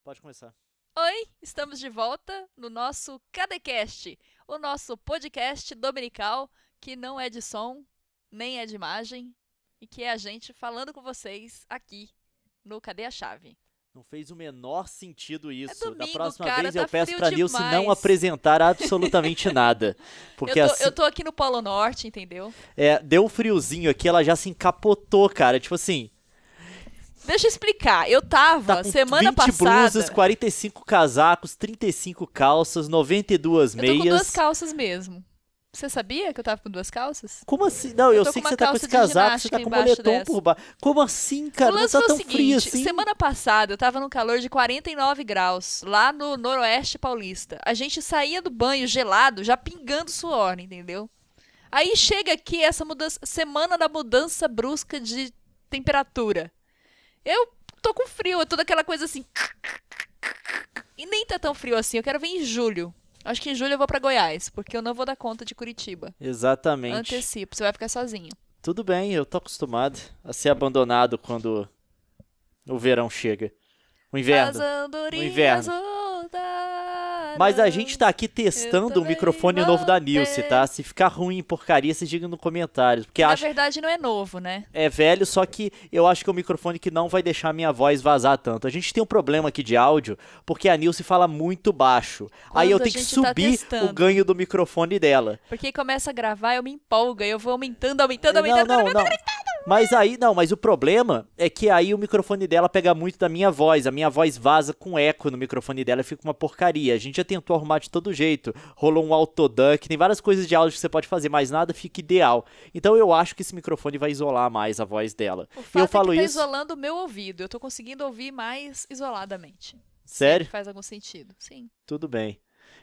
Pode começar. Oi, estamos de volta no nosso CadeCast, o nosso podcast dominical que não é de som, nem é de imagem, e que é a gente falando com vocês aqui no Cadê a Chave? Não fez o menor sentido isso. Da domingo, próxima cara, vez tá eu peço frio pra Nilce não demais. apresentar absolutamente nada. Porque Eu tô aqui no Polo Norte, entendeu? deu um friozinho aqui, ela já se encapotou, cara. Tipo assim, Deixa eu explicar, eu tava tá com semana 20 passada... blusas, 45 casacos, 35 calças, 92 Eu tô com duas meias. calças mesmo. Você sabia que eu tava com duas calças? Como assim? Não, eu tô sei com que uma você tá com calça esse de casaco, você ginástica tá com embaixo moletom dessa. por baixo. Como assim, cara? O Não lance tá foi o tão frio seguinte, assim. semana passada eu tava num calor de 49 graus, lá no noroeste paulista. A gente saía do banho gelado, já pingando suor, entendeu? Aí chega aqui essa mudança, semana da mudança brusca de temperatura. Eu tô com frio, é toda aquela coisa assim. E nem tá tão frio assim, eu quero vir em julho. Acho que em julho eu vou pra Goiás, porque eu não vou dar conta de Curitiba. Exatamente. Antecipo, você vai ficar sozinho. Tudo bem, eu tô acostumado a ser abandonado quando o verão chega. O inverno. As andorinhas inverno. voltaram. Mas a gente tá aqui Eu testando o também microfone novo da voltei. Nilce, tá? Se ficar ruim, porcaria, vocês digam nos comentários. Porque Na acho verdade não é novo, né? é velho, só que eu acho que é um microfone que não vai deixar a minha voz vazar tanto. A gente tem um problema aqui de áudio, porque a Nilce fala muito baixo. Aí Quando eu a tenho que gente tá subir testando. o ganho do microfone dela. Porque começa a gravar, eu me empolgo, aí eu vou aumentando. Não. Mas o problema é que aí o microfone dela pega muito da minha voz. A minha voz vaza com eco no microfone dela e fica uma porcaria. A gente já tentou arrumar de todo jeito. Rolou um autoduck, tem várias coisas de áudio que você pode fazer, mas nada fica ideal. Então eu acho que esse microfone vai isolar mais a voz dela. O E fato eu falo é que tá isso. isolando o meu ouvido. Eu tô conseguindo ouvir mais isoladamente. Sério? Se faz algum sentido. Sim. Tudo bem.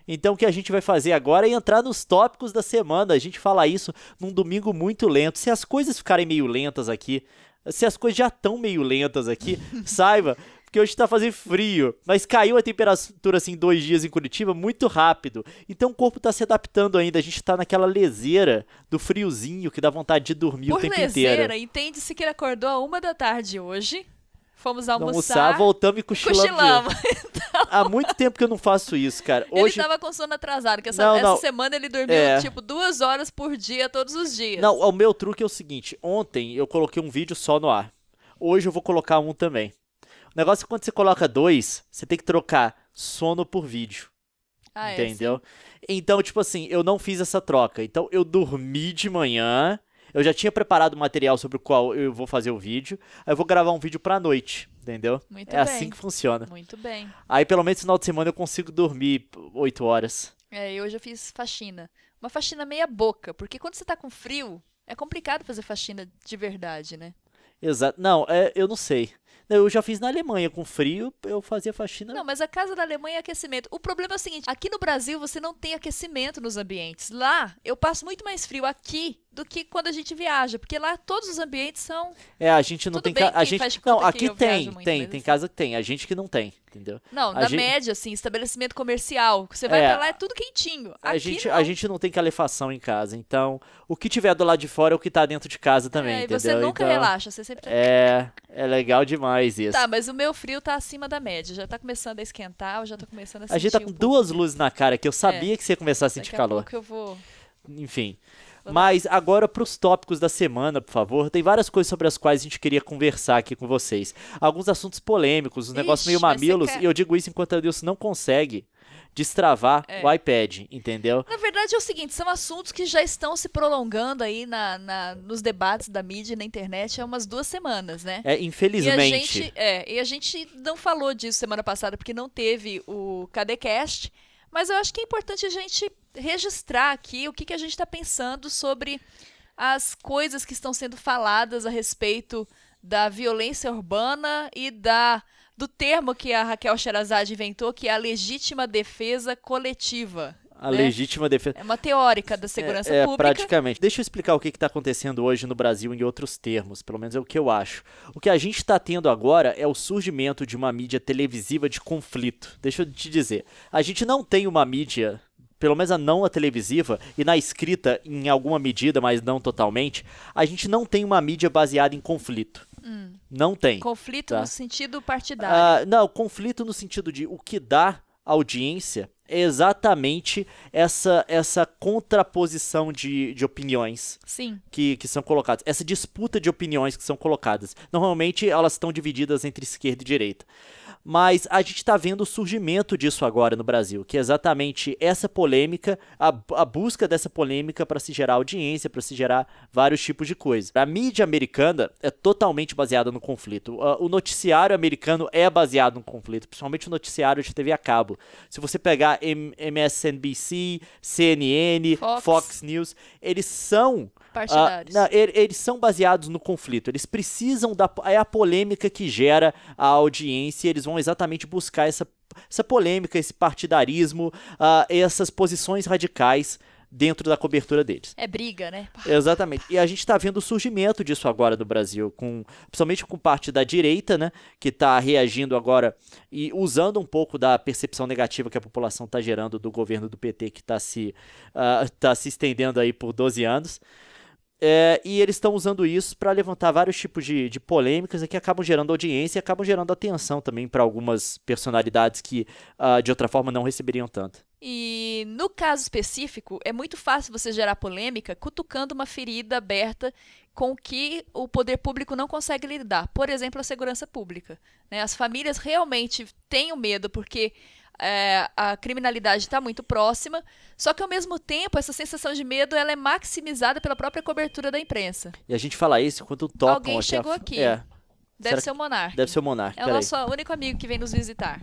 Então o que a gente vai fazer agora é entrar nos tópicos da semana. A gente fala isso num domingo muito lento. Se as coisas ficarem meio lentas aqui, se as coisas já estão meio lentas aqui, saiba, porque hoje tá fazendo frio, mas caiu a temperatura assim 2 dias em Curitiba muito rápido. Então o corpo tá se adaptando ainda. A gente tá naquela leseira do friozinho que dá vontade de dormir o Por tempo leseira, inteiro. entende-se que ele acordou à 1 da tarde hoje. Fomos Vamos almoçar. voltamos e cochilamos. Cochilamos. Há muito tempo que eu não faço isso, cara. Ele Hoje tava com sono atrasado, porque Não. essa semana ele dormiu, É. tipo, 2 horas por dia, todos os dias. Não, o meu truque é o seguinte: ontem eu coloquei um vídeo só no ar. Hoje eu vou colocar um também. O negócio é que quando você coloca 2, você tem que trocar sono por vídeo. Ah, Entendeu? Então, tipo assim, eu não fiz essa troca. Então, eu dormi de manhã. Eu já tinha preparado o material sobre o qual eu vou fazer o vídeo. Aí eu vou gravar um vídeo pra noite. Entendeu? Muito É bem. assim que funciona. Muito bem. Aí, pelo menos no final de semana, eu consigo dormir 8 horas. E hoje eu fiz faxina. Uma faxina meia boca, porque quando você tá com frio, é complicado fazer faxina de verdade, né? Exato. Não, eu não sei. Eu já fiz na Alemanha com frio, eu fazia faxina. Não, mas a casa da Alemanha é aquecimento. O problema é o seguinte, aqui no Brasil você não tem aquecimento nos ambientes. Lá, eu passo muito mais frio aqui do que quando a gente viaja, porque lá todos os ambientes são... A gente não Tudo tem bem a quem gente faz de não, conta que aqui eu viajo muito, tem mas assim. casa que tem, a gente que não tem, entendeu? Não, A na gente- média, assim, estabelecimento comercial. Você vai pra lá, é tudo quentinho. Aqui não. A gente não tem calefação em casa, então o que tiver do lado de fora é o que tá dentro de casa também, E entendeu? você nunca Então, relaxa, você sempre... é legal demais isso. Tá, mas o meu frio tá acima da média. Já tá começando a esquentar, eu já tô começando a sentir A gente tá com um pouco. duas luzes na cara que eu sabia que você ia começar a sentir Daqui a calor. pouco eu vou... Enfim. Vou Mas agora pros tópicos da semana, por favor. Tem várias coisas sobre as quais a gente queria conversar aqui com vocês. Alguns assuntos polêmicos, os negócios meio mas você mamilos, quer- e eu digo isso enquanto a Deus não consegue destravar o iPad, entendeu? Na verdade é o seguinte, são assuntos que já estão se prolongando aí nos debates da mídia e na internet há umas 2 semanas, né? Infelizmente. E a gente não falou disso semana passada porque não teve o CadeCast, mas eu acho que é importante a gente registrar aqui o que a gente está pensando sobre as coisas que estão sendo faladas a respeito da violência urbana e do termo que a Raquel Sherazade inventou, que é a legítima defesa coletiva. A né? legítima defesa. É uma teórica da segurança pública. Praticamente. Deixa eu explicar o que está acontecendo hoje no Brasil em outros termos, pelo menos é o que eu acho. O que a gente está tendo agora é o surgimento de uma mídia televisiva de conflito. Deixa eu te dizer, a gente não tem uma mídia, pelo menos a não a televisiva, e na escrita em alguma medida, mas não totalmente, a gente não tem uma mídia baseada em conflito. Não tem. Conflito tá? no sentido partidário. Não, conflito no sentido de o que dá audiência é exatamente essa contraposição de opiniões Sim. que são colocadas. Essa disputa de opiniões que são colocadas. Normalmente elas estão divididas entre esquerda e direita. Mas a gente está vendo o surgimento disso agora no Brasil, que é exatamente essa polêmica, a busca dessa polêmica para se gerar audiência, para se gerar vários tipos de coisas. A mídia americana é totalmente baseada no conflito. O noticiário americano é baseado no conflito, principalmente o noticiário de TV a cabo. Se você pegar MSNBC, CNN, Fox News, eles são... eles são baseados no conflito. Eles precisam é a polêmica que gera a audiência. Eles vão exatamente buscar essa polêmica, esse partidarismo, essas posições radicais dentro da cobertura deles. É briga, né? Exatamente. E a gente está vendo o surgimento disso agora no Brasil, principalmente com parte da direita, né, que está reagindo agora e usando um pouco da percepção negativa que a população está gerando do governo do PT, que está se estendendo aí por 12 anos. E eles estão usando isso para levantar vários tipos de polêmicas que acabam gerando audiência e acabam gerando atenção também para algumas personalidades que de outra forma não receberiam tanto. E no caso específico, é muito fácil você gerar polêmica cutucando uma ferida aberta com que o poder público não consegue lidar. Por exemplo, a segurança pública, né? As famílias realmente têm o medo porque a criminalidade está muito próxima, só que ao mesmo tempo essa sensação de medo ela é maximizada pela própria cobertura da imprensa. E a gente fala isso enquanto tocam... Alguém chegou aqui. Deve ser o Monark. Deve ser o Monark. É o nosso único amigo que vem nos visitar.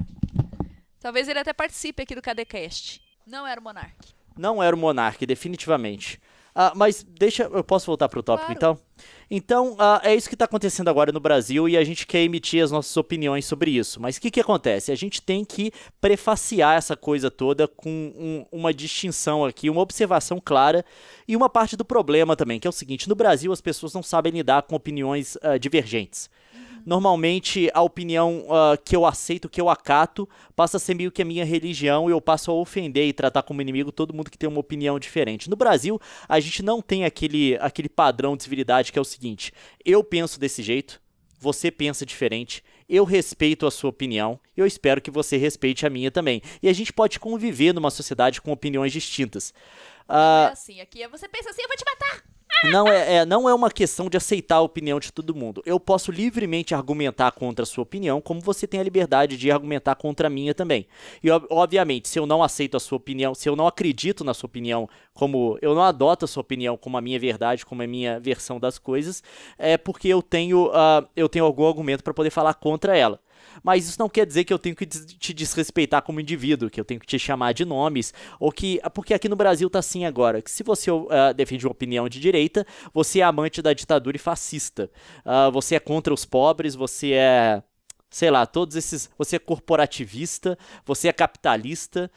Talvez ele até participe aqui do KDCast. Não era o Monark. Não era o Monark, definitivamente. Mas eu posso voltar para o tópico, claro. Então, é isso que está acontecendo agora no Brasil e a gente quer emitir as nossas opiniões sobre isso. Mas o que acontece? A gente tem que prefaciar essa coisa toda com uma distinção aqui, uma observação clara e uma parte do problema também, que é o seguinte: no Brasil as pessoas não sabem lidar com opiniões divergentes. Normalmente a opinião que eu aceito, que eu acato, passa a ser meio que a minha religião e eu passo a ofender e tratar como inimigo todo mundo que tem uma opinião diferente. No Brasil, a gente não tem aquele padrão de civilidade que é o seguinte: eu penso desse jeito, você pensa diferente, eu respeito a sua opinião, eu espero que você respeite a minha também. E a gente pode conviver numa sociedade com opiniões distintas. Não é assim, aqui você pensa assim, eu vou te matar! Não é uma questão de aceitar a opinião de todo mundo. Eu posso livremente argumentar contra a sua opinião, como você tem a liberdade de argumentar contra a minha também. E, obviamente, se eu não aceito a sua opinião, se eu não acredito na sua opinião, como eu não adoto a sua opinião como a minha verdade, como a minha versão das coisas, é porque eu tenho algum argumento para poder falar contra ela. Mas isso não quer dizer que eu tenho que te desrespeitar como indivíduo, que eu tenho que te chamar de nomes, porque aqui no Brasil tá assim agora, que se você defende uma opinião de direita, você é amante da ditadura e fascista. Você é contra os pobres, você é... sei lá, você é corporativista, você é capitalista,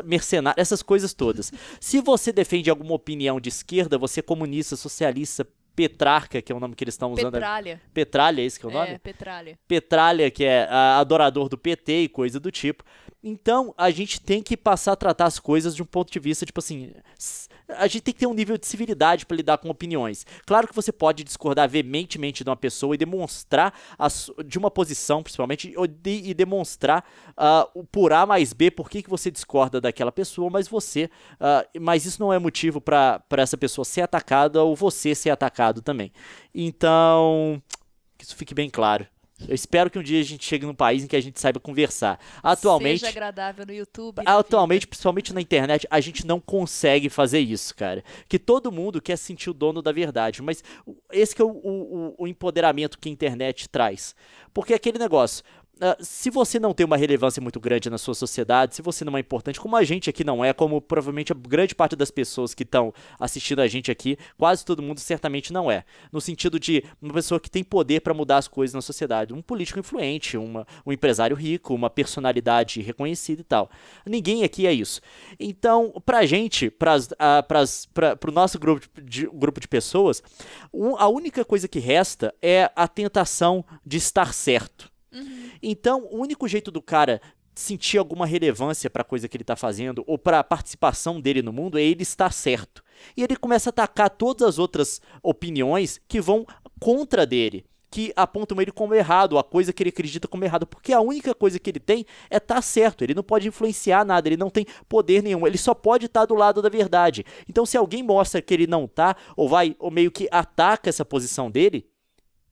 mercenário, essas coisas todas. Se você defende alguma opinião de esquerda, você é comunista, socialista, Petrarca, que é o nome que eles estão usando. Petralha, esse que é o nome? Petralha. Petralha, que é adorador do PT e coisa do tipo. Então, a gente tem que passar a tratar as coisas de um ponto de vista, tipo assim... A gente tem que ter um nível de civilidade para lidar com opiniões. Claro que você pode discordar veementemente de uma pessoa e demonstrar de uma posição, principalmente, e demonstrar por A mais B por que você discorda daquela pessoa, mas isso não é motivo para essa pessoa ser atacada ou você ser atacado também. Então, que isso fique bem claro. Eu espero que um dia a gente chegue num país em que a gente saiba conversar. Atualmente, seja agradável no YouTube. Atualmente, principalmente na internet, a gente não consegue fazer isso, cara. Que todo mundo quer sentir o dono da verdade. Mas esse que é o empoderamento que a internet traz. Porque é aquele negócio... se você não tem uma relevância muito grande na sua sociedade, se você não é importante, como a gente aqui não é, como provavelmente a grande parte das pessoas que estão assistindo a gente aqui, quase todo mundo certamente não é. No sentido de uma pessoa que tem poder para mudar as coisas na sociedade. Um político influente, um empresário rico, uma personalidade reconhecida e tal. Ninguém aqui é isso. Então, pra gente, pro nosso grupo de pessoas, a única coisa que resta é a tentação de estar certo. Então, o único jeito do cara sentir alguma relevância para a coisa que ele está fazendo ou para a participação dele no mundo é ele estar certo. E ele começa a atacar todas as outras opiniões que vão contra dele, que apontam ele como errado, a coisa que ele acredita como errado, porque a única coisa que ele tem é estar certo, ele não pode influenciar nada, ele não tem poder nenhum, ele só pode estar do lado da verdade. Então se alguém mostra que ele não tá, ou meio que ataca essa posição dele,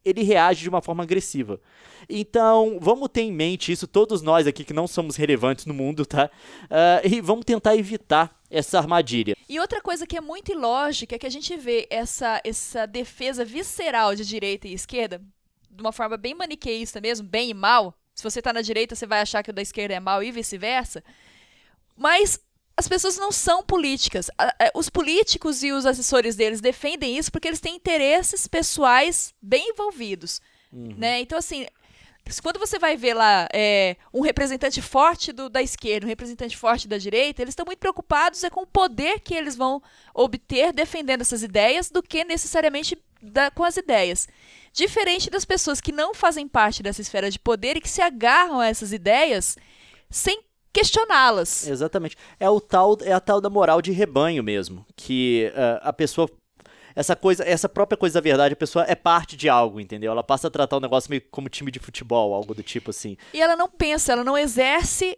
ele reage de uma forma agressiva. Então, vamos ter em mente isso, todos nós aqui que não somos relevantes no mundo, tá? E vamos tentar evitar essa armadilha. E outra coisa que é muito ilógica é que a gente vê essa defesa visceral de direita e esquerda, de uma forma bem maniqueísta mesmo, bem e mal. Se você tá na direita, você vai achar que o da esquerda é mal e vice-versa. Mas as pessoas não são políticas. Os políticos e os assessores deles defendem isso porque eles têm interesses pessoais bem envolvidos. Né? Então, assim, quando você vai ver lá um representante forte da esquerda, um representante forte da direita, eles estão muito preocupados com o poder que eles vão obter defendendo essas ideias do que necessariamente com as ideias. Diferente das pessoas que não fazem parte dessa esfera de poder e que se agarram a essas ideias sem questioná-las. Exatamente. É a tal da moral de rebanho mesmo, que a pessoa, essa própria coisa da verdade, a pessoa é parte de algo, entendeu? Ela passa a tratar o negócio meio como time de futebol, algo do tipo assim. E ela não pensa, ela não exerce,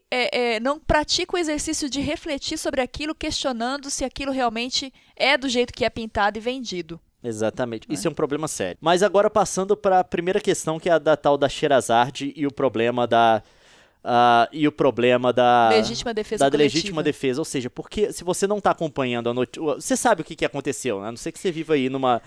não pratica o exercício de refletir sobre aquilo, questionando se aquilo realmente é do jeito que é pintado e vendido. Exatamente. Isso é um problema sério. Mas agora passando para a primeira questão, que é a da tal da Sherazade e o problema da legítima defesa coletiva. Legítima defesa, ou seja, porque se você não está acompanhando a notícia, você sabe o que aconteceu, né? A não ser que você viva aí numa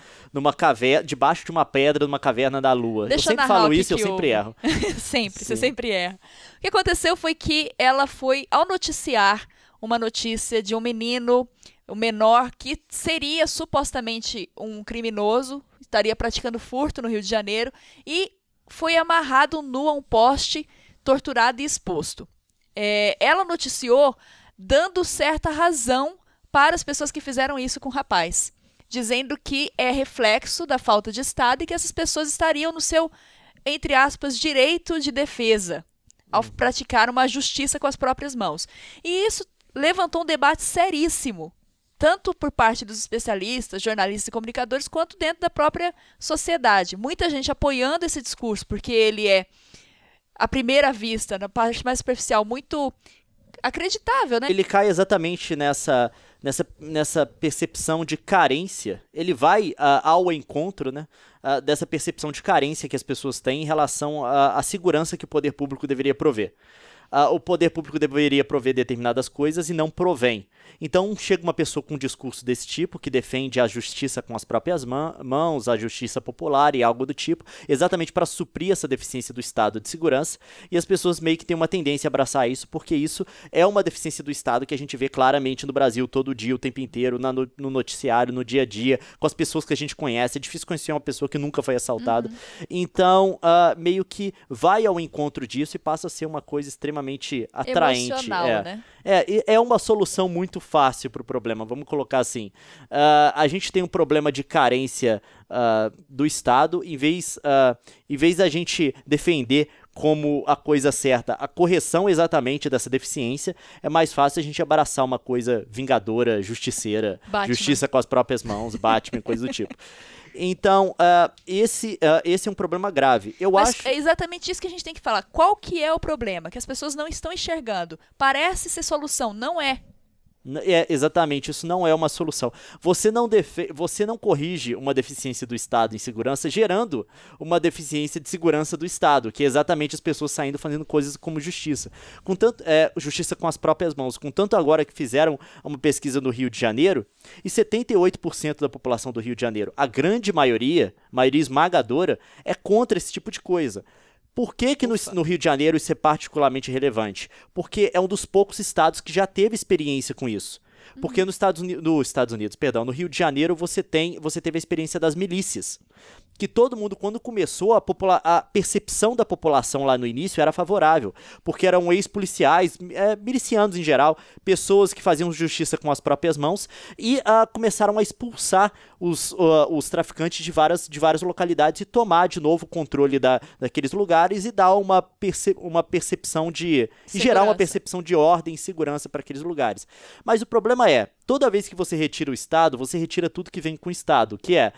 caverna, debaixo de uma pedra, numa caverna da lua. Deixa eu sempre falo isso e eu sempre erro. Sempre, você sempre erra. O que aconteceu foi que ela foi, ao noticiar uma notícia de um menino, um menor, que seria supostamente um criminoso, estaria praticando furto no Rio de Janeiro, e foi amarrado nu a um poste, torturado e exposto. Ela noticiou dando certa razão para as pessoas que fizeram isso com o rapaz, dizendo que é reflexo da falta de Estado e que essas pessoas estariam no seu, entre aspas, direito de defesa, ao praticar uma justiça com as próprias mãos. E isso levantou um debate seríssimo, tanto por parte dos especialistas, jornalistas e comunicadores, quanto dentro da própria sociedade. Muita gente apoiando esse discurso, porque ele é, à primeira vista, na parte mais superficial, muito acreditável, né? Ele cai exatamente nessa percepção de carência. Ele vai ao encontro, né, dessa percepção de carência que as pessoas têm em relação à segurança que o poder público deveria prover. O poder público deveria prover determinadas coisas e não provém. Então chega uma pessoa com um discurso desse tipo, que defende a justiça com as próprias mãos, a justiça popular e algo do tipo, exatamente para suprir essa deficiência do Estado de segurança, e as pessoas meio que têm uma tendência a abraçar isso, porque isso é uma deficiência do Estado que a gente vê claramente no Brasil todo dia, o tempo inteiro, no noticiário, no dia a dia, com as pessoas que a gente conhece. É difícil conhecer uma pessoa que nunca foi assaltada. Então, meio que vai ao encontro disso e passa a ser uma coisa extremamente atraente. Emocional, né? É uma solução muito fácil para o problema, vamos colocar assim. A gente tem um problema de carência do Estado, em vez da gente defender como a coisa certa, a correção exatamente dessa deficiência, é mais fácil a gente abraçar uma coisa vingadora, justiceira, Batman. Justiça com as próprias mãos, Batman, coisa do tipo. Então, esse é um problema grave. Mas acho... é exatamente isso que a gente tem que falar. Qual que é o problema? Que as pessoas não estão enxergando. Parece ser solução, não é. Exatamente, isso não é uma solução. Você não corrige uma deficiência do Estado em segurança gerando uma deficiência de segurança do Estado, que é exatamente as pessoas saindo fazendo coisas como justiça. Justiça com as próprias mãos. Contanto agora que fizeram uma pesquisa no Rio de Janeiro, e 78% da população do Rio de Janeiro, a grande maioria esmagadora, é contra esse tipo de coisa. Por que no Rio de Janeiro isso é particularmente relevante? Porque é um dos poucos estados que já teve experiência com isso. Porque no Rio de Janeiro você teve a experiência das milícias, que todo mundo, quando começou, a percepção da população lá no início era favorável, porque eram ex-policiais, milicianos em geral, pessoas que faziam justiça com as próprias mãos, e começaram a expulsar os traficantes de várias localidades e tomar de novo o controle daqueles lugares e dar uma percepção de... Segurança. em geral, uma percepção de ordem e segurança para aqueles lugares. Mas o problema é, toda vez que você retira o Estado, você retira tudo que vem com o Estado, que é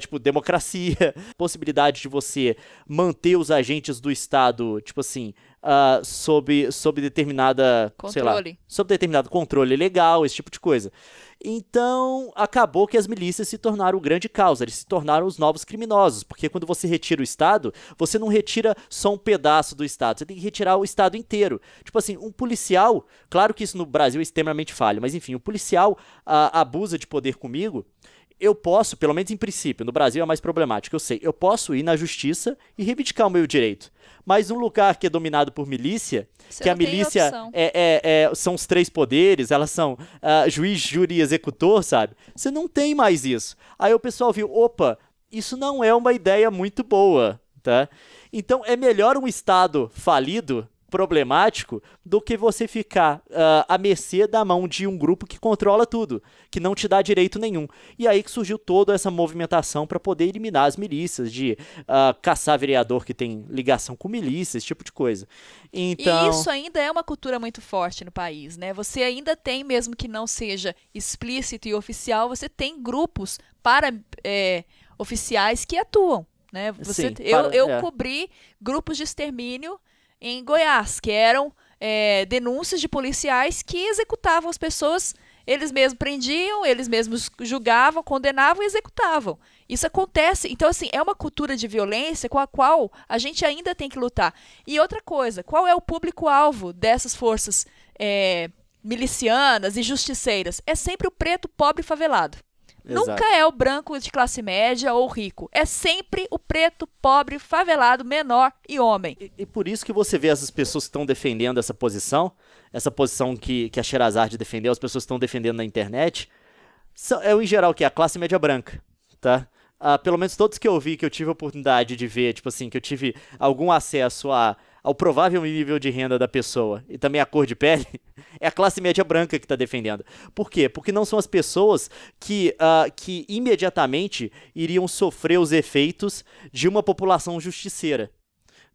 tipo, democracia, possibilidade de você manter os agentes do Estado, tipo assim, sob determinada... sei lá, sob determinado controle legal, esse tipo de coisa. Então, acabou que as milícias se tornaram o grande caos, eles se tornaram os novos criminosos, porque quando você retira o Estado, você não retira só um pedaço do Estado, você tem que retirar o Estado inteiro. Tipo assim, um policial, claro que isso no Brasil é extremamente falho, mas enfim, o policial abusa de poder comigo, eu posso, pelo menos em princípio, no Brasil é mais problemático, eu sei, eu posso ir na justiça e reivindicar o meu direito. Mas um lugar que é dominado por milícia, Você que a não tem milícia opção. são os 3 poderes, elas são juiz, júri e executor, sabe? Você não tem mais isso. Aí o pessoal viu, opa, isso não é uma ideia muito boa, tá? Então é melhor um Estado falido, problemático, do que você ficar à mercê da mão de um grupo que controla tudo, que não te dá direito nenhum. E aí que surgiu toda essa movimentação para poder eliminar as milícias, de caçar vereador que tem ligação com milícia, esse tipo de coisa. Então... E isso ainda é uma cultura muito forte no país, né? Você ainda tem, mesmo que não seja explícito e oficial, você tem grupos oficiais que atuam, né? Sim, eu cobri grupos de extermínio em Goiás, que eram denúncias de policiais que executavam as pessoas, eles mesmos prendiam, eles mesmos julgavam, condenavam e executavam. Isso acontece. Então, assim, é uma cultura de violência com a qual a gente ainda tem que lutar. E outra coisa, qual é o público-alvo dessas forças milicianas e justiceiras? É sempre o preto, pobre e favelado. Exato. Nunca é o branco de classe média ou rico. É sempre o preto, pobre, favelado, menor e homem. E por isso que você vê essas pessoas que estão defendendo essa posição que a Sherazade defendeu, as pessoas que estão defendendo na internet, em geral, que é a classe média branca, tá? Pelo menos todos que eu vi, que eu tive a oportunidade de ver, tipo assim, que eu tive algum acesso ao provável nível de renda da pessoa e também a cor de pele, é a classe média branca que está defendendo. Por quê? Porque não são as pessoas que imediatamente iriam sofrer os efeitos de uma população justiceira.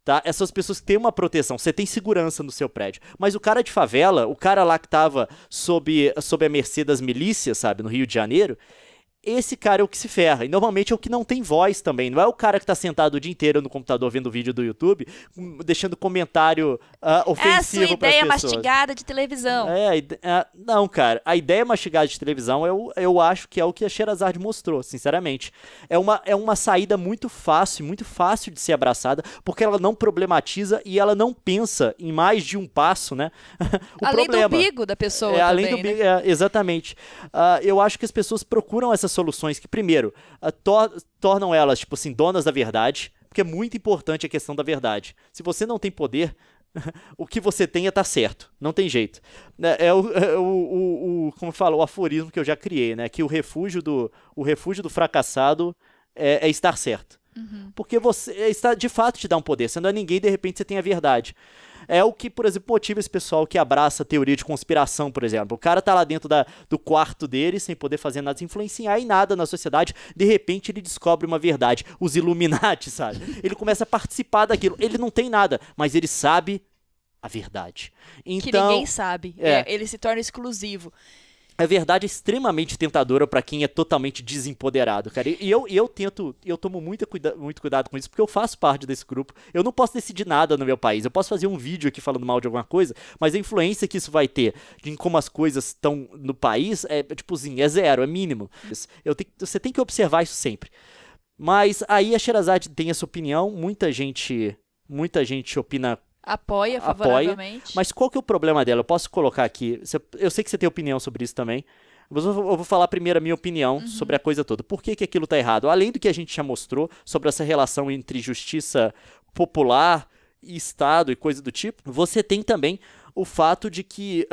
Tá? Essas pessoas que têm uma proteção, você tem segurança no seu prédio. Mas o cara de favela, o cara lá que estava sob a mercê das milícias, sabe, no Rio de Janeiro, esse cara é o que se ferra. E normalmente é o que não tem voz também. Não é o cara que tá sentado o dia inteiro no computador vendo vídeo do YouTube, deixando comentário ofensivo para as pessoas. É a sua ideia mastigada de televisão. Não, cara. A ideia mastigada de televisão, eu acho que é o que a Sherazade mostrou, sinceramente. É uma saída muito fácil de ser abraçada, porque ela não problematiza e ela não pensa em mais de um passo, né? Além do umbigo da pessoa também, além do umbigo, né? Exatamente. Eu acho que as pessoas procuram essas soluções que, primeiro, tornam elas, tipo assim, donas da verdade, porque é muito importante a questão da verdade. Se você não tem poder, o que você tem é tá certo, não tem jeito. Como eu falo, o aforismo que eu já criei, né? Que o refúgio do fracassado é estar certo. Uhum. Porque você está, de fato, te dá um poder. Você não é ninguém e de repente você tem a verdade. É o que, por exemplo, motiva esse pessoal que abraça a teoria de conspiração, por exemplo. O cara tá lá dentro do quarto dele, sem poder fazer nada, sem influenciar em nada na sociedade. De repente, ele descobre uma verdade. Os Illuminati, sabe? Ele começa a participar daquilo. Ele não tem nada, mas ele sabe a verdade. Então, que ninguém sabe. Ele se torna exclusivo. A verdade é extremamente tentadora pra quem é totalmente desempoderado, cara. E eu tomo muito cuidado com isso, porque eu faço parte desse grupo. Eu não posso decidir nada no meu país. Eu posso fazer um vídeo aqui falando mal de alguma coisa, mas a influência que isso vai ter em como as coisas estão no país tipo assim, é zero, é mínimo. Você tem que observar isso sempre. Mas aí a Sherazade tem essa opinião, muita gente opina. Apoia favoravelmente. Mas qual que é o problema dela? Eu posso colocar aqui. Eu sei que você tem opinião sobre isso também. Mas eu vou falar primeiro a minha opinião sobre a coisa toda. Por que aquilo tá errado? Além do que a gente já mostrou sobre essa relação entre justiça popular e Estado e coisa do tipo, você tem também o fato de que,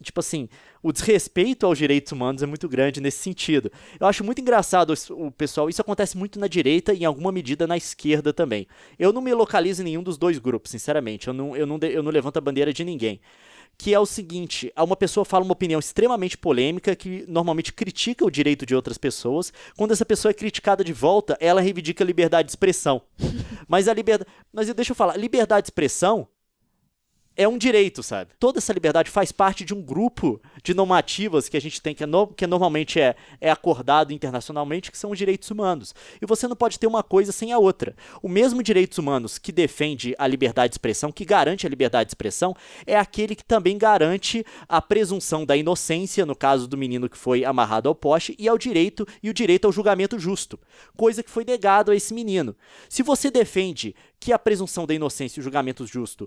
tipo assim, o desrespeito aos direitos humanos é muito grande nesse sentido. Eu acho muito engraçado o pessoal, isso acontece muito na direita e em alguma medida na esquerda também. Eu não me localizo em nenhum dos dois grupos, sinceramente, eu não levanto a bandeira de ninguém. Que é o seguinte, uma pessoa fala uma opinião extremamente polêmica que normalmente critica o direito de outras pessoas. Quando essa pessoa é criticada de volta, ela reivindica a liberdade de expressão. Mas deixa eu falar, liberdade de expressão é um direito, sabe? Toda essa liberdade faz parte de um grupo de normativas que a gente tem, que normalmente é acordado internacionalmente, que são os direitos humanos. E você não pode ter uma coisa sem a outra. O mesmo direitos humanos que defende a liberdade de expressão, que garante a liberdade de expressão, é aquele que também garante a presunção da inocência, no caso do menino que foi amarrado ao poste, e o direito ao julgamento justo, coisa que foi negado a esse menino. Se você defende que a presunção da inocência e o julgamento justo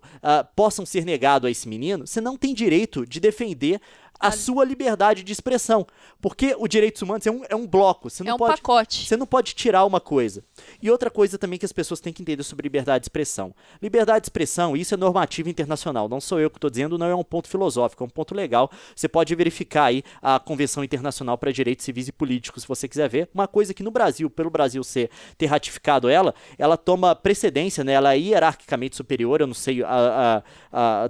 possam ser negados a esse menino, você não tem direito de defender a sua liberdade de expressão, porque o direitos humanos é um bloco, você não pode, pacote. Você não pode tirar uma coisa. E outra coisa também que as pessoas têm que entender sobre liberdade de expressão. Liberdade de expressão, isso é normativa internacional, não sou eu que estou dizendo, não é um ponto filosófico, é um ponto legal. Você pode verificar aí a Convenção Internacional para Direitos Civis e Políticos, se você quiser ver. Uma coisa que no Brasil, pelo Brasil ter ratificado ela toma precedência, né? Ela é hierarquicamente superior, eu não sei a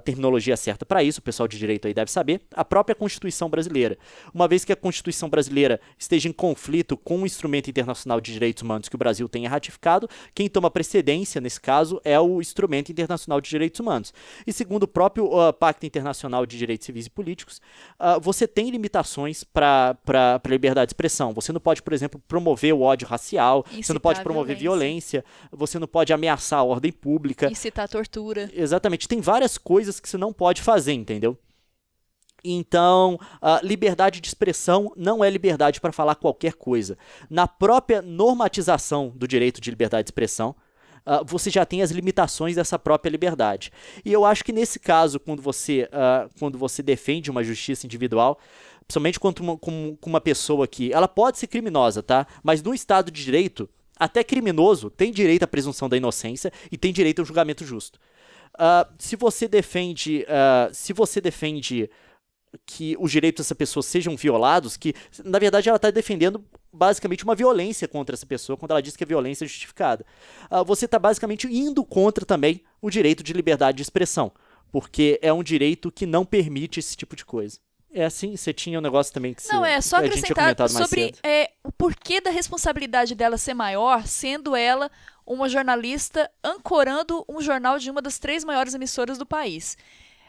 terminologia certa para isso, o pessoal de direito aí deve saber, a própria Constituição brasileira. Uma vez que a Constituição brasileira esteja em conflito com o instrumento internacional de direitos humanos que o Brasil tenha ratificado, quem toma precedência nesse caso é o instrumento internacional de direitos humanos. E segundo o próprio Pacto Internacional de Direitos Civis e Políticos, você tem limitações para a liberdade de expressão. Você não pode, por exemplo, promover o ódio racial, você não pode promover violência, você não pode ameaçar a ordem pública. Incitar a tortura. Exatamente. Tem várias coisas que você não pode fazer, entendeu? Então, liberdade de expressão não é liberdade para falar qualquer coisa. Na própria normatização do direito de liberdade de expressão, você já tem as limitações dessa própria liberdade. E eu acho que nesse caso, quando você defende uma justiça individual, principalmente com uma pessoa que ela pode ser criminosa, tá? Mas no Estado de Direito, até criminoso tem direito à presunção da inocência e tem direito ao julgamento justo. Se você defende que os direitos dessa pessoa sejam violados, que na verdade ela está defendendo basicamente uma violência contra essa pessoa, quando ela diz que a violência é justificada. Você está basicamente indo contra também o direito de liberdade de expressão, porque é um direito que não permite esse tipo de coisa. É assim, você tinha um negócio também que Não, é só acrescentar sobre o porquê da responsabilidade dela ser maior, sendo ela uma jornalista ancorando um jornal de uma das 3 maiores emissoras do país.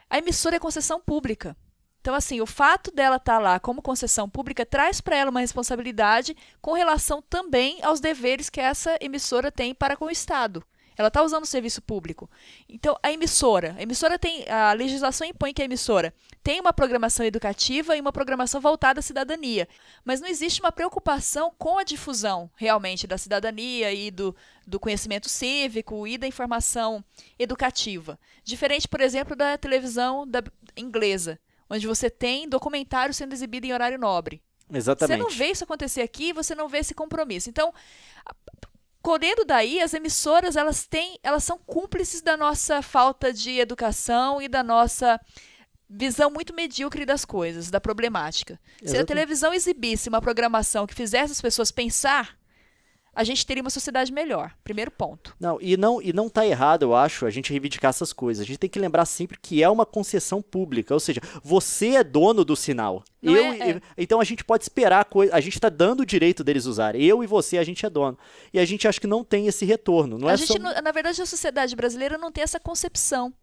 A emissora é concessão pública. Então, assim, o fato dela estar lá como concessão pública traz para ela uma responsabilidade com relação também aos deveres que essa emissora tem para com o Estado. Ela está usando o serviço público. Então, a emissora tem, a legislação impõe que a emissora tem uma programação educativa e uma programação voltada à cidadania. Mas não existe uma preocupação com a difusão, realmente, da cidadania e do conhecimento cívico e da informação educativa. Diferente, por exemplo, da televisão inglesa, onde você tem documentário sendo exibido em horário nobre. Exatamente. Você não vê isso acontecer aqui, você não vê esse compromisso. Então, colhendo daí, as emissoras elas são cúmplices da nossa falta de educação e da nossa visão muito medíocre das coisas, da problemática. Exatamente. Se a televisão exibisse uma programação que fizesse as pessoas pensar, a gente teria uma sociedade melhor. Primeiro ponto. E não tá errado, eu acho, a gente reivindicar essas coisas. A gente tem que lembrar sempre que é uma concessão pública, ou seja, você é dono do sinal. Então a gente pode esperar a gente tá dando o direito deles usarem. Eu e você, a gente é dono. E a gente acha que não tem esse retorno. Na verdade, a sociedade brasileira não tem essa concepção,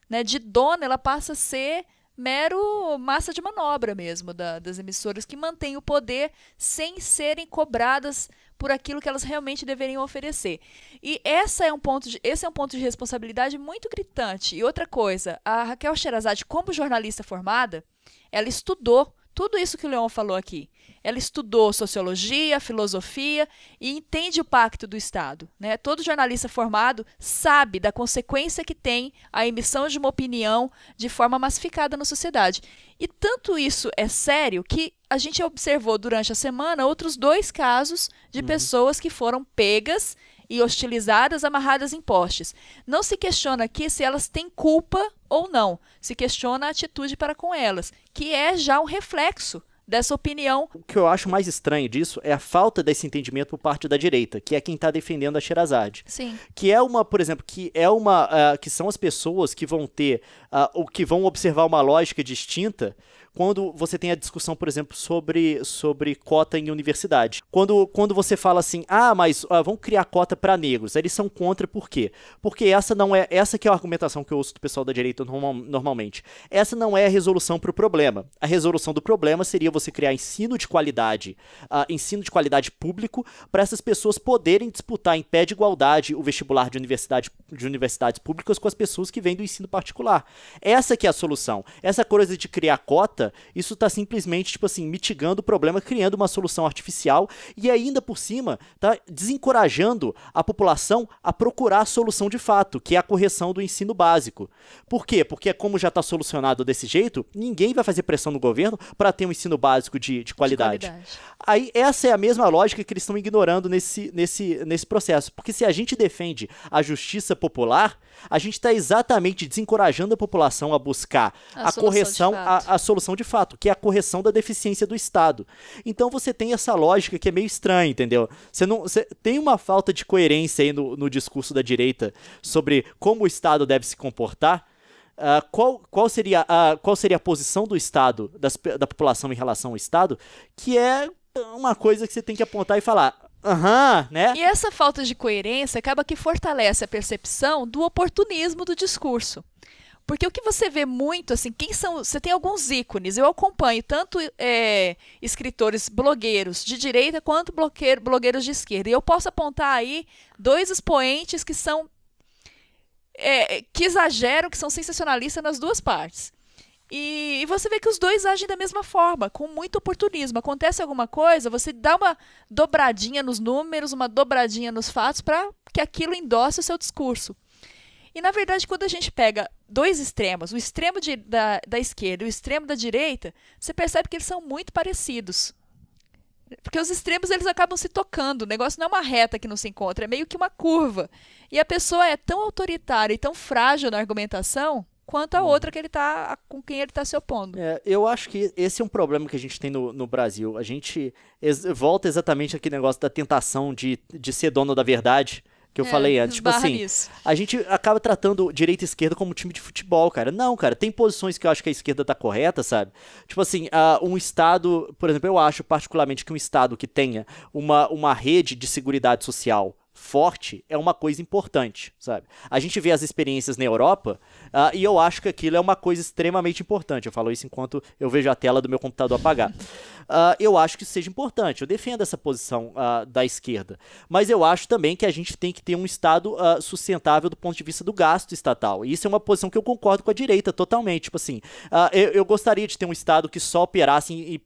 né? De dono, ela passa a ser mero massa de manobra mesmo das emissoras que mantêm o poder sem serem cobradas por aquilo que elas realmente deveriam oferecer. E esse é um ponto de responsabilidade muito gritante. E outra coisa, a Raquel Sherazade, como jornalista formada, ela estudou tudo isso que o Leon falou aqui. Ela estudou sociologia, filosofia e entende o pacto do Estado, né? Todo jornalista formado sabe da consequência que tem a emissão de uma opinião de forma massificada na sociedade. E tanto isso é sério que a gente observou durante a semana outros 2 casos de pessoas que foram pegas e hostilizadas, amarradas em postes. Não se questiona aqui se elas têm culpa ou não. Se questiona a atitude para com elas, que é já um reflexo dessa opinião. O que eu acho mais estranho disso é a falta desse entendimento por parte da direita, que é quem está defendendo a Sherazade. Sim. Que é uma, por exemplo, que são as pessoas que vão ter, ou que vão observar uma lógica distinta quando você tem a discussão, por exemplo, sobre cota em universidade. Quando você fala assim, mas vamos criar cota para negros, eles são contra por quê? Porque essa que é a argumentação que eu ouço do pessoal da direita normalmente. Essa não é a resolução para o problema. A resolução do problema seria você criar ensino de qualidade público para essas pessoas poderem disputar em pé de igualdade o vestibular de universidades públicas com as pessoas que vêm do ensino particular. Essa que é a solução. Essa coisa de criar cota, isso está simplesmente, tipo assim, mitigando o problema, criando uma solução artificial e ainda por cima tá desencorajando a população a procurar a solução de fato, que é a correção do ensino básico. Por quê? Porque como já está solucionado desse jeito, ninguém vai fazer pressão no governo para ter um ensino básico de qualidade. Aí essa é a mesma lógica que eles estão ignorando nesse processo, porque se a gente defende a justiça popular, a gente está exatamente desencorajando a população a buscar a correção, a solução de fato, que é a correção da deficiência do Estado. Então você tem essa lógica que é meio estranha, entendeu? Você tem uma falta de coerência aí no discurso da direita sobre como o Estado deve se comportar. Qual seria a posição do Estado, da população em relação ao Estado, que é uma coisa que você tem que apontar e falar... né? E essa falta de coerência acaba que fortalece a percepção do oportunismo do discurso. Porque o que você vê muito, assim, você tem alguns ícones, eu acompanho tanto escritores blogueiros de direita quanto blogueiros de esquerda. E eu posso apontar aí 2 expoentes que são que exageram, que são sensacionalistas nas duas partes. E você vê que os dois agem da mesma forma, com muito oportunismo. Acontece alguma coisa, você dá uma dobradinha nos números, uma dobradinha nos fatos para que aquilo endosse o seu discurso. E, na verdade, quando a gente pega 2 extremos, o extremo da esquerda e o extremo da direita, você percebe que eles são muito parecidos. Porque os extremos eles acabam se tocando, o negócio não é uma reta que não se encontra, é meio que uma curva. E a pessoa é tão autoritária e tão frágil na argumentação quanto a outra com quem ele está se opondo. Eu acho que esse é um problema que a gente tem no Brasil. A gente volta exatamente aquele negócio da tentação de ser dono da verdade, que eu falei antes. Tipo assim, nisso. A gente acaba tratando direita e esquerda como time de futebol, cara. Não, cara, tem posições que eu acho que a esquerda tá correta, sabe? Tipo assim, um Estado, por exemplo, eu acho particularmente que um Estado que tenha uma rede de seguridade social forte é uma coisa importante, sabe? A gente vê as experiências na Europa e eu acho que aquilo é uma coisa extremamente importante. Eu falo isso enquanto eu vejo a tela do meu computador apagar. Eu acho que isso seja importante. Eu defendo essa posição da esquerda. Mas eu acho também que a gente tem que ter um Estado sustentável do ponto de vista do gasto estatal. E isso é uma posição que eu concordo com a direita totalmente. Tipo assim, eu gostaria de ter um Estado que só operasse e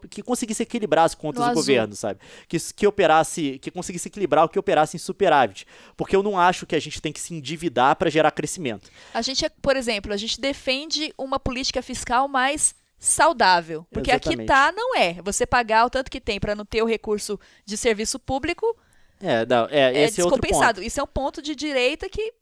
que conseguisse equilibrar as contas do governo, sabe? Que conseguisse equilibrar o que operasse em superávit, porque eu não acho que a gente tem que se endividar para gerar crescimento. A gente, por exemplo, a gente defende uma política fiscal mais saudável, porque Exatamente. aqui não é. Você pagar o tanto que tem para não ter o recurso de serviço público esse é outro descompensado. ponto. Isso é um ponto de direita que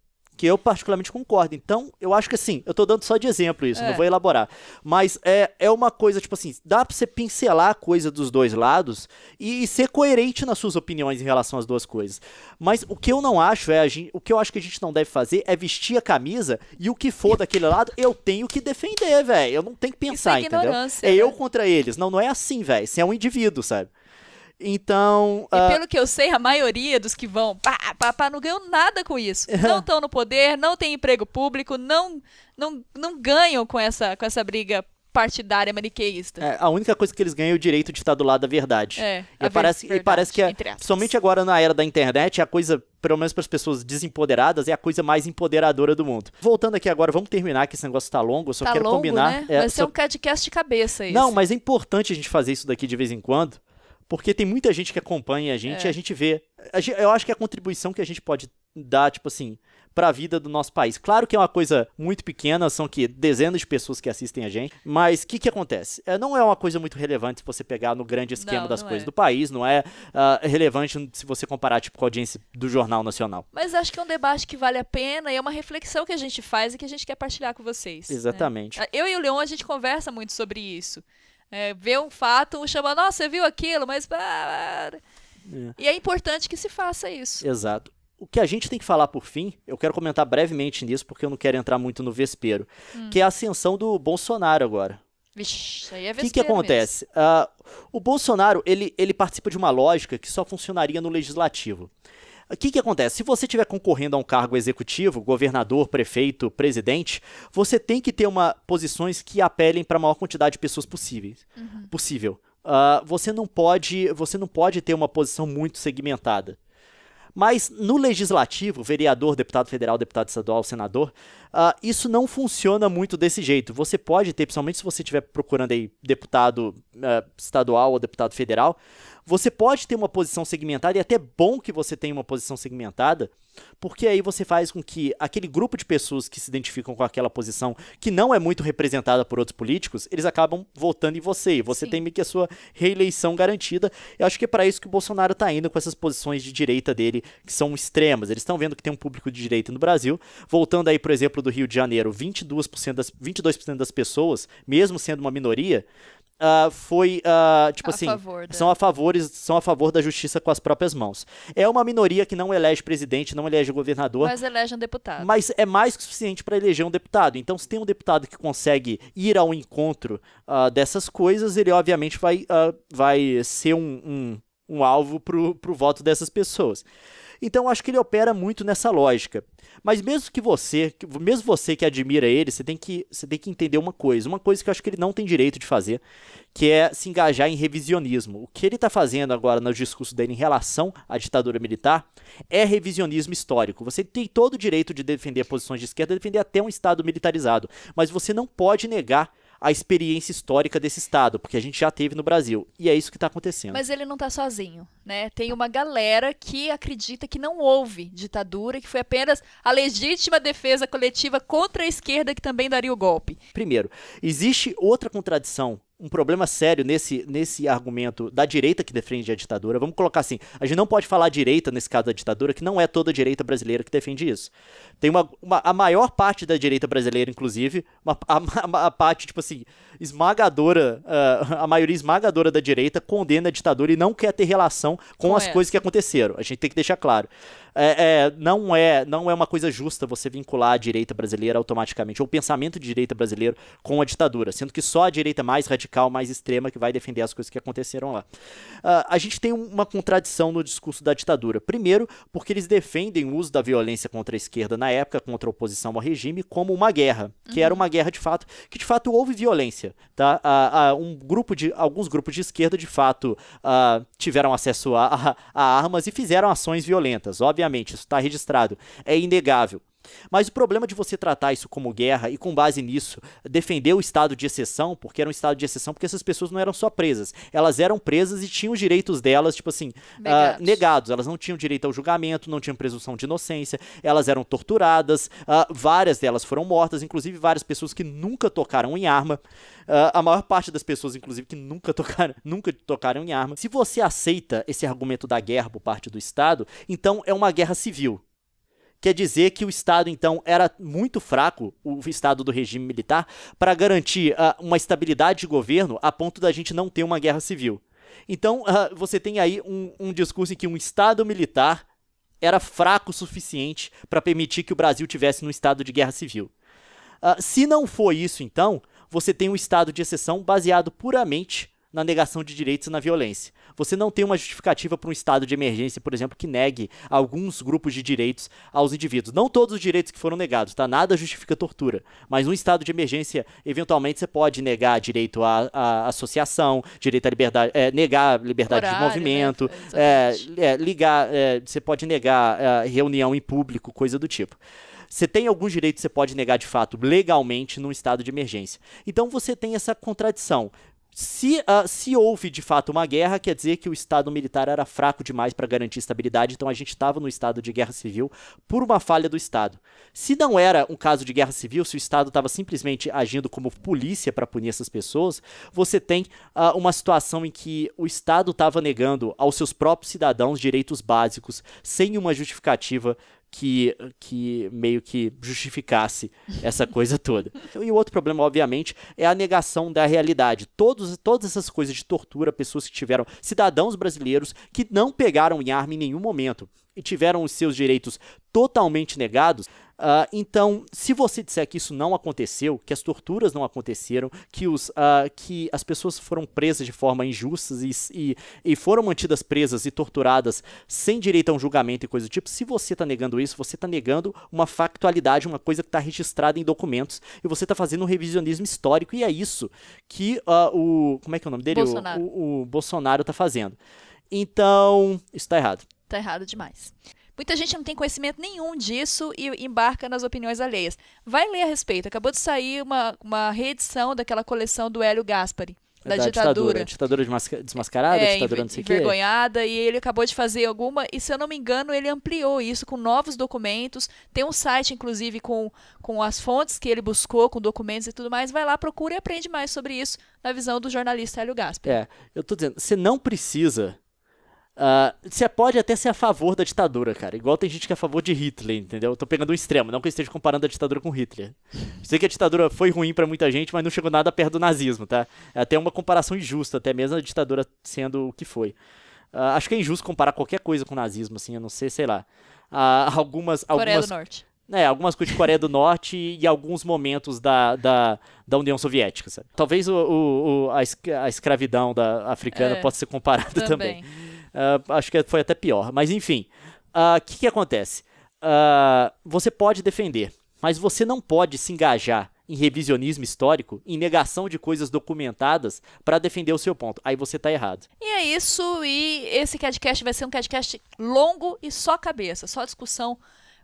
eu particularmente concordo. Então, eu acho que assim, eu tô dando só de exemplo isso, não vou elaborar. Mas é uma coisa, tipo assim, dá pra você pincelar a coisa dos dois lados e ser coerente nas suas opiniões em relação às duas coisas. Mas o que eu não acho o que eu acho que a gente não deve fazer é vestir a camisa e o que for daquele lado, eu tenho que defender, velho. Eu não tenho que pensar, entendeu? É eu contra eles. Não é assim, velho. Você é um indivíduo, sabe? Então... E pelo que eu sei, a maioria dos que vão não ganham nada com isso. Não estão no poder, não tem emprego público, não ganham com essa briga partidária maniqueísta. A única coisa que eles ganham é o direito de estar do lado da verdade. Parece que somente agora na era da internet, a coisa, pelo menos para as pessoas desempoderadas, é a coisa mais empoderadora do mundo. Voltando aqui agora, vamos terminar, que esse negócio tá longo, eu só quero combinar. Né? Vai ser um podcast de cabeça isso. Não, mas é importante a gente fazer isso daqui de vez em quando, porque tem muita gente que acompanha a gente e a gente vê. Eu acho que a contribuição que a gente pode dá, tipo assim, para a vida do nosso país. Claro que é uma coisa muito pequena, são que dezenas de pessoas que assistem a gente, mas o que acontece? Não é uma coisa muito relevante se você pegar no grande esquema das coisas do país, não é relevante se você comparar tipo, com a audiência do Jornal Nacional. Mas acho que é um debate que vale a pena e é uma reflexão que a gente faz e que a gente quer partilhar com vocês. Exatamente. Né? Eu e o Leon, a gente conversa muito sobre isso. Vê um fato, chama, nossa, você viu aquilo, mas... E é importante que se faça isso. Exato. O que a gente tem que falar por fim, eu quero comentar brevemente nisso, porque eu não quero entrar muito no vespeiro, que é a ascensão do Bolsonaro agora. Vixe, aí é vespeiro. O que acontece? O Bolsonaro, ele participa de uma lógica que só funcionaria no legislativo. O que acontece? Se você estiver concorrendo a um cargo executivo, governador, prefeito, presidente, você tem que ter posições que apelem para a maior quantidade de pessoas possível. Você não pode ter uma posição muito segmentada. Mas no legislativo, vereador, deputado federal, deputado estadual, senador, isso não funciona muito desse jeito. Você pode ter, principalmente se você estiver procurando aí deputado estadual ou deputado federal, você pode ter uma posição segmentada, e é até bom que você tenha uma posição segmentada, porque aí você faz com que aquele grupo de pessoas que se identificam com aquela posição, que não é muito representada por outros políticos, eles acabam votando em você, e você tem meio que a sua reeleição garantida. Eu acho que é para isso que o Bolsonaro está indo com essas posições de direita dele, que são extremas. Eles estão vendo que tem um público de direita no Brasil. Voltando aí, por exemplo, do Rio de Janeiro, 22% das pessoas, mesmo sendo uma minoria, tipo assim, são a favor da justiça com as próprias mãos. É uma minoria que não elege presidente, não elege governador. Mas elege um deputado. Mas é mais que suficiente para eleger um deputado. Então, se tem um deputado que consegue ir ao encontro dessas coisas, ele obviamente vai ser um alvo pro voto dessas pessoas. Então, acho que ele opera muito nessa lógica. Mas mesmo você que admira ele, você tem que entender uma coisa que eu acho que ele não tem direito de fazer, que é se engajar em revisionismo. O que ele está fazendo agora no discurso dele em relação à ditadura militar é revisionismo histórico. Você tem todo o direito de defender posições de esquerda, defender até um Estado militarizado, mas você não pode negar a experiência histórica desse Estado, porque a gente já teve no Brasil, e é isso que está acontecendo. Mas ele não está sozinho, né? Tem uma galera que acredita que não houve ditadura, que foi apenas a legítima defesa coletiva contra a esquerda que também daria o golpe. Primeiro, existe outra contradição, um problema sério nesse argumento da direita que defende a ditadura. Vamos colocar assim, a gente não pode falar direita nesse caso da ditadura, que não é toda a direita brasileira que defende isso. Tem a maior parte da direita brasileira, inclusive, a parte, tipo assim, esmagadora, a maioria esmagadora da direita condena a ditadura e não quer ter relação com as coisas que aconteceram. A gente tem que deixar claro. Não é uma coisa justa você vincular a direita brasileira automaticamente, ou o pensamento de direita brasileiro com a ditadura, sendo que só a direita mais radical, mais extrema, que vai defender as coisas que aconteceram lá. A gente tem uma contradição no discurso da ditadura. Primeiro, porque eles defendem o uso da violência contra a esquerda na época, contra a oposição ao regime, como uma guerra, que era uma guerra de fato, que de fato houve violência. Tá? Alguns grupos de esquerda, de fato, tiveram acesso a armas e fizeram ações violentas. Obviamente, isso está registrado, é inegável. Mas o problema de você tratar isso como guerra e, com base nisso, defender o estado de exceção, porque era um estado de exceção, porque essas pessoas não eram só presas, elas eram presas e tinham os direitos delas, tipo assim, negados. Elas não tinham direito ao julgamento, não tinham presunção de inocência, elas eram torturadas, várias delas foram mortas, inclusive várias pessoas que nunca tocaram em arma, a maior parte das pessoas, inclusive, que nunca tocaram em arma. Se você aceita esse argumento da guerra por parte do Estado, então é uma guerra civil. Quer dizer que o Estado, então, era muito fraco, o Estado do regime militar, para garantir uma estabilidade de governo a ponto da gente não ter uma guerra civil. Então, você tem aí um discurso em que um Estado militar era fraco o suficiente para permitir que o Brasil tivesse um estado de guerra civil. Se não for isso, então, você tem um estado de exceção baseado puramente na negação de direitos e na violência. Você não tem uma justificativa para um estado de emergência, por exemplo, que negue alguns grupos de direitos aos indivíduos. Não todos os direitos que foram negados, tá? Nada justifica tortura. Mas num estado de emergência, eventualmente, você pode negar direito à associação, direito à liberdade, negar liberdade de movimento, né? Você pode negar reunião em público, coisa do tipo. Você tem alguns direitos que você pode negar de fato legalmente num estado de emergência. Então você tem essa contradição. Se houve de fato uma guerra, quer dizer que o Estado militar era fraco demais para garantir estabilidade, então a gente estava no estado de guerra civil por uma falha do Estado. Se não era um caso de guerra civil, se o Estado estava simplesmente agindo como polícia para punir essas pessoas, você tem uma situação em que o Estado estava negando aos seus próprios cidadãos direitos básicos sem uma justificativa que meio que justificasse essa coisa toda. E o outro problema, obviamente, é a negação da realidade. Todas essas coisas de tortura, pessoas que tiveram, cidadãos brasileiros que não pegaram em arma em nenhum momento e tiveram os seus direitos totalmente negados. Então, se você disser que isso não aconteceu, que as torturas não aconteceram, que as pessoas foram presas de forma injusta e foram mantidas presas e torturadas sem direito a um julgamento e coisa do tipo, se você está negando isso, você está negando uma factualidade, uma coisa que está registrada em documentos, e você está fazendo um revisionismo histórico, e é isso que como é que é o nome dele? Bolsonaro. O Bolsonaro está fazendo. Então, isso está errado. Tá errado demais. Muita gente não tem conhecimento nenhum disso e embarca nas opiniões alheias. Vai ler a respeito. Acabou de sair uma reedição daquela coleção do Hélio Gaspari, da ditadura. Ditadura desmascarada, ditadura não sei o quê. Envergonhada, e ele acabou de fazer alguma, e se eu não me engano, ele ampliou isso com novos documentos. Tem um site, inclusive, com as fontes que ele buscou, com documentos e tudo mais. Vai lá, procura e aprende mais sobre isso na visão do jornalista Hélio Gaspari. Eu tô dizendo, você não precisa... Você pode até ser a favor da ditadura, cara. Igual tem gente que é a favor de Hitler, entendeu? Eu tô pegando um extremo, não que eu esteja comparando a ditadura com Hitler. Sei que a ditadura foi ruim pra muita gente, mas não chegou nada perto do nazismo, tá? É até uma comparação injusta, até mesmo a ditadura sendo o que foi. Acho que é injusto comparar qualquer coisa com o nazismo, assim, eu não sei, sei lá. Coreia do Norte. Algumas coisas de Coreia do Norte e alguns momentos da União Soviética, sabe? Talvez a escravidão africana possa ser comparada também. Acho que foi até pior. Mas enfim, o que acontece? Você pode defender, mas você não pode se engajar em revisionismo histórico, em negação de coisas documentadas para defender o seu ponto. Aí você tá errado. E é isso, e esse podcast vai ser um podcast longo e só cabeça, só discussão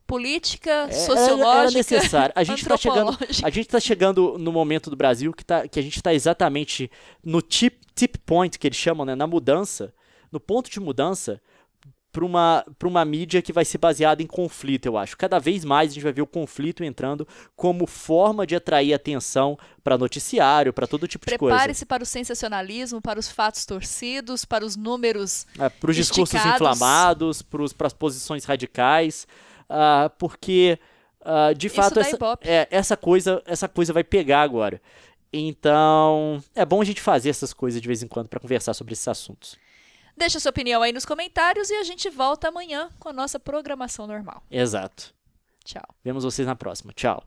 política, sociológica, era necessário. A gente tá chegando no momento do Brasil que a gente está exatamente no tip point, que eles chamam, né, na mudança, no ponto de mudança para uma mídia que vai ser baseada em conflito, eu acho. Cada vez mais a gente vai ver o conflito entrando como forma de atrair atenção para noticiário, para todo tipo de coisa. Prepare-se para o sensacionalismo, para os fatos torcidos, para os números para os discursos inflamados, para as posições radicais, porque, de fato, essa coisa vai pegar agora. Então, é bom a gente fazer essas coisas de vez em quando para conversar sobre esses assuntos. Deixa sua opinião aí nos comentários e a gente volta amanhã com a nossa programação normal. Exato. Tchau. Vemos vocês na próxima. Tchau.